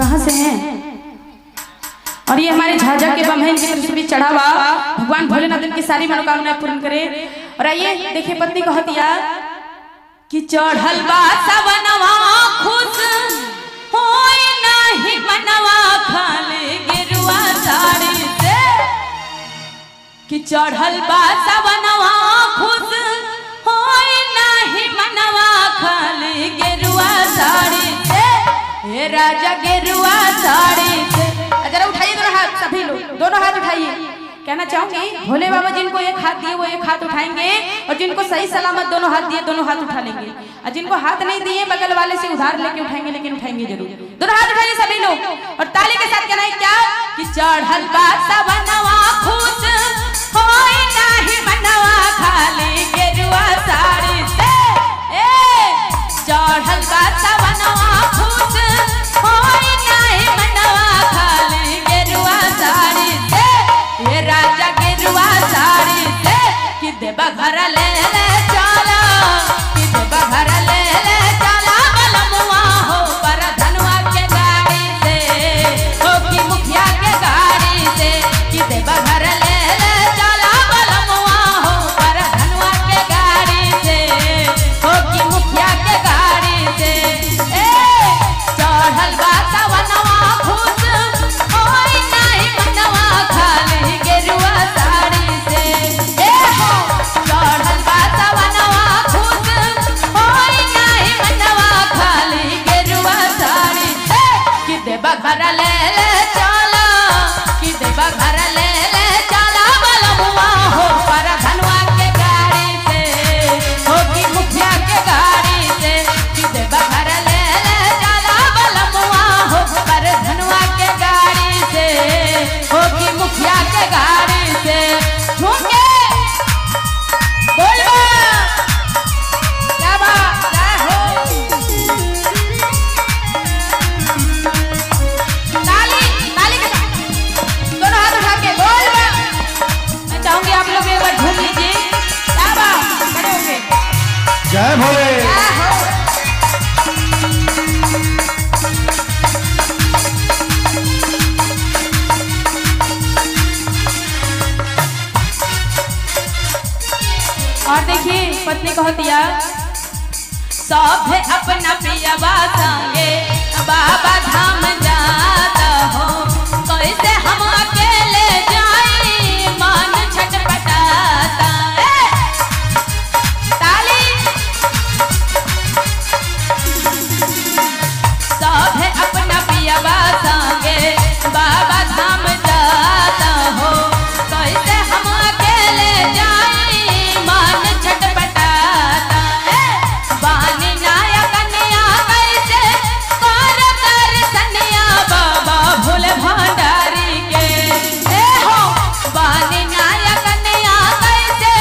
कहाँ से हैं? और ये हमारे झाझा के बम हैं, इनके तरफ से भी चढ़ावा भगवान भोलेनाथ इनकी सारी मनोकामनाएं पूर्ण करे। और आइए देखिए पत्नी को हतिया कि चढ़ल बा सवनवा खुश होई नाही मनवा खाले गेरुआ साड़ी से, कि चढ़ल बा सवनवा खुश होई नाही मनवा खाले गेरुआ साड़ी से, हे राजा गेरुआ साड़ी से। जरा उठाइए दोनों हाथ, सभी लोग दोनों हाथ उठाइए। कहना चाहूंगी भोले बाबा जिनको एक हाथ दिए वो एक हाथ उठाएंगे, और जिनको सही सलामत दोनों हाथ दिए दोनों हाथ उठा लेंगे, और जिनको हाथ नहीं दिए बगल वाले से उधार लेके उठाएंगे, लेकिन उठाएंगे जरूर। दोनों हाथ उठाइए सभी लोग, और ताली के साथ कहना है क्या कि चढ़ल बा सवनवा खुश होई नाही मनवा खाली गेरुआ साड़ी से, चढ़ल बा सवनवा खुश होई नाही मनवा खाली गेरुआ साड़ी से, ये राजा गेरुआ साड़ी से, कि देबा घर ले ले चला, कि देबा घर ले ले चला बलमुआ हो पर धनवा के गाड़ी से, हो कि मुखिया के गाड़ी से, कि देबा घर ले ले चला बलमुआ हो पर धनवा के गाड़ी से, हो कि मुखिया के गाड़ी से। चढ़ल बा सवनवा खुश होई नाही मनवा खाली गेरुआ साड़ी से, हो चढ़ल बा सवनवा खुश होई नाही मनवा खाली गेरुआ साड़ी से, कि देबा घर ले ले चला, कि देबा घर ले ले चला बलमुआ हो पर धनवा के गाड़ी से, हो कि मुखिया के गाड़ी से, कि देबा घर ले ले चला बलमुआ हो पर धनवा के गाड़ी से, हो कि मुखिया के गाड़ी से। झूमके बोल क्या बात जय हो, ताली ताली के साथ दोनों हाथ उठा के बोल। मैं चाहूंगी आप लोग एक बार झूम लीजिए, क्या बात खड़े होके जय भोले। जय हो। और देखिए पत्नी को हतिया सब है अपना प्रियवा संगे बाबा धाम जाता हो, कैसे हम अकेले जाई मन छटपटाता। ताली सब है अपना प्रियवा संगे बाबा धाम जाता हो, कैसे हम अकेले जाई मन छटपटाता। बानी नाया कन्या कैसे कर दर्शनिया बाबा भोले भंडारी के, हो बानी नाया कन्या कैसे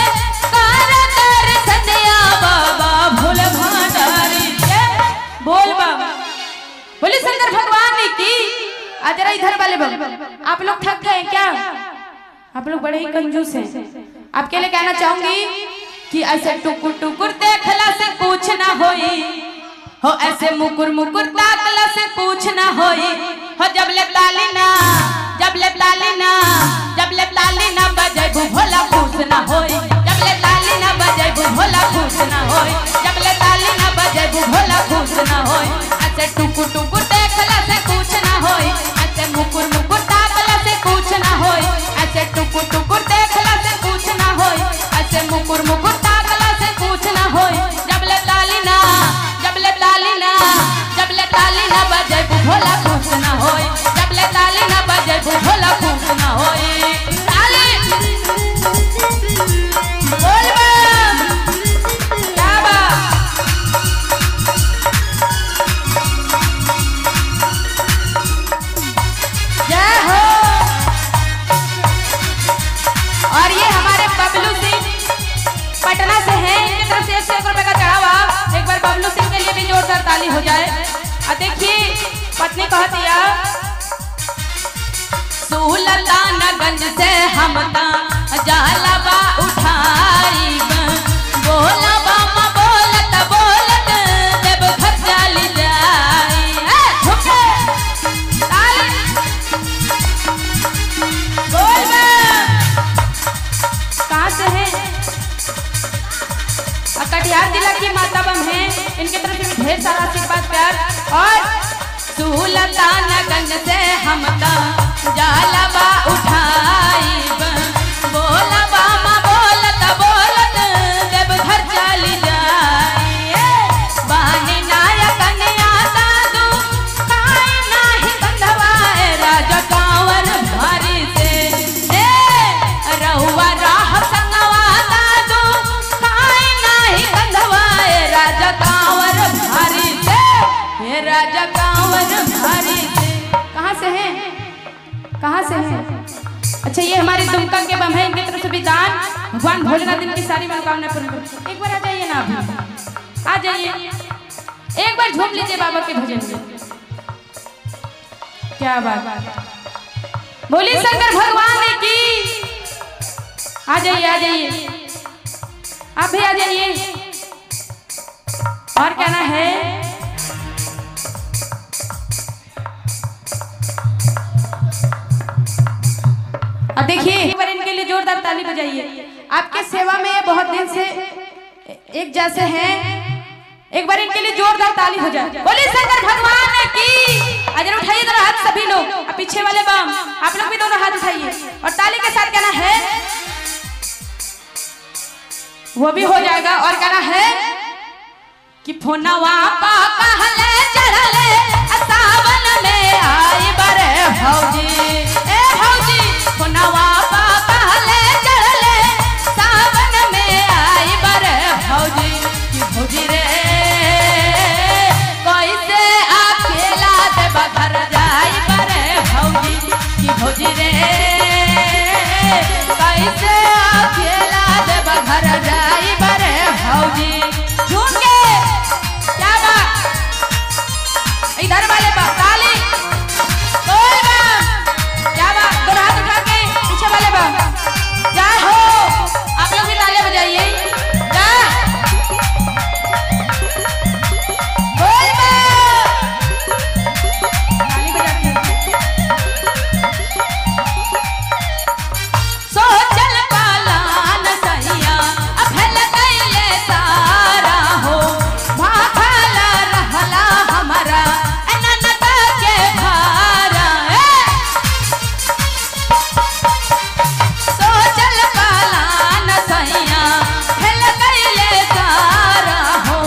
कर दर्शनिया बाबा भोले भंडारी के। बोल बाबा बोले शंकर भगवान की। आज जरा इधर वाले बाबा आप लोग थक गए क्या? आप लोग बड़े ही कंजूस हैं। आपके लिए कहना चाहूंगी कि ऐसे टुकुर टुकुर देखला से कुछ ना होई, हो ऐसे मुकुर मुकुर ताकला से कुछ ना होई, हो जब ले ताली ना जब ले ताली ना जब ले ताली ना बजे भोला खुश ना होई, जब ले ताली ना बजे भोला खुश ना होई, जब ले ताली ना बजे भोला खुश ना होई। ऐसे टुकुर टुकुर देखला से कुछ ना होई, ऐसे मुकुर मुकुर ताकला से कुछ ना होई, ऐसे टुकुर टुकुर देखला से कुछ ना होई, ऐसे मुकुर मुकुर ताकला से कुछ ना होई। जब ले ताली ना जब ले ताली ना जब ले ताली ना बजे भोला खुश ना होई, जब ले ताली ना बजे भोला खुश ना होई। ताली बोल क्या बात। जय हो। और ये हमारे बबलू सिंह पटना से हैं, इनकी तरफ से 101 रुपए का चढ़ावा। एक बार बबलू सिंह के लिए भी जोरदार ताली हो जाए। और देखिए पत्नी कहती है सुल्तानगंज से हम जालबा उठाई, बोला बामा बोलत बोलत देव घर चली जाई। सुल्तानगंज से हमका जालबा उठाई बोलबा माँ बोलत बोलत देवघर चली जाई बानी नायक कन्या साधु खाई नाही बंधवाए राजा कांवर भारी से रहुआ राह संगवा साधु खाई नाही बंधवाए राजा कांवर भारी से ये राजा कांवर भारी से। कहाँ से हैं? कहाँ से हैं? अच्छा ये हमारे दुमका के बम है, इनकी तरफ से भी दान भगवान भोलेनाथ इनकी सारी मनोकामना पूर्ण करें। एक बार आ जाइए ना, अभी आ जाइए, एक बार झूम लीजिए बाबा के भजन में। क्या बात, बोली शंकर भगवान की। आ जाइए आ जाइए, आप भी आ जाइए। और कहना है अब देखिए एक बार इनके लिए जोरदार ताली बजाइए। आपके सेवा में ये बहुत दिन से एक जैसे हैं, एक बार इनके लिए जोरदार ताली हो जाए। बोलिए शंकर भगवान की। अजर उठाइए दोनों हाथ सभी लोग, अब पीछे वाले बम आप लोग भी दोनों हाथ उठाइए और ताली के साथ कहना है वो भी हो जाएगा। और कहना है कि फोनवा पा कहले चढ़ले सावन में आई बरे भौजी ए भौजी फोनवा पा कहले चढ़ले सावन में आई बरे भौजी कि भौजी रे कैसे अकेला देवघर जाई बरे भौजी कि भौजी रे कैसे अकेला देवघर जाई बरे भौजी। झूम के क्या बात, इधर वाले बात ताली कोई बात, क्या बात, दोनों हाथ उठा के पीछे वाले बात जय हो। आप लोग भी ताली बजाइए जय कोई बात, ताली बजाइए। सोचल पालान सैया अफल कैले सारा हो भाखला रहला हमारा अनंत के भारा सोचल पालान सैया अफल कैले सारा हो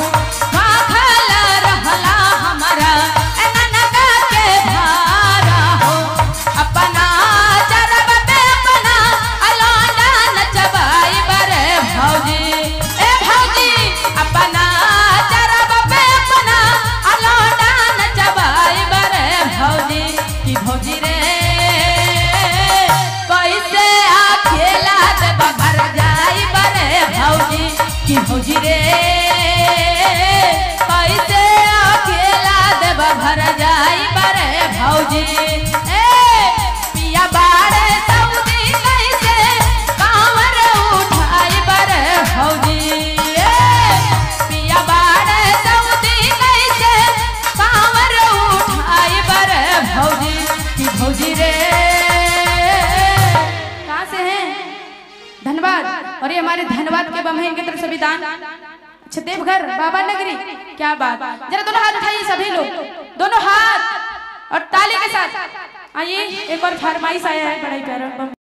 भाखला रहला हमारा अनंत के भारा हो अपना चरब पे अपना अलौंडा नचबाई बरे भौजी ए भौजी अपना चरब पे अपना अलौंडा नचबाई बरे भौजी कि भौजी रे कैसे अकेला देवघर जाई बरे भौजी कि भौजी रे कैसे अकेला देवघर जाई बरे भौजी। ए पिया बाड़े सऊदी कैसे कांवर उठाई बरे भौजी ए पिया बाड़े सऊदी कैसे कांवर उठाई बरे भौजी कि भौजी रे। कहाँ से हैं? धन्यवाद। और ये हमारे धन्यवाद के बम है, इनकी तरफ से भी दान। अच्छा देवघर बाबा नगरी, क्या बात, जरा दोनों हाथ उठाइए सभी लोग, दोनों हाथ और ताली के साथ आइए। एक और फरमाइश आया है बड़ा ही प्यारा बम।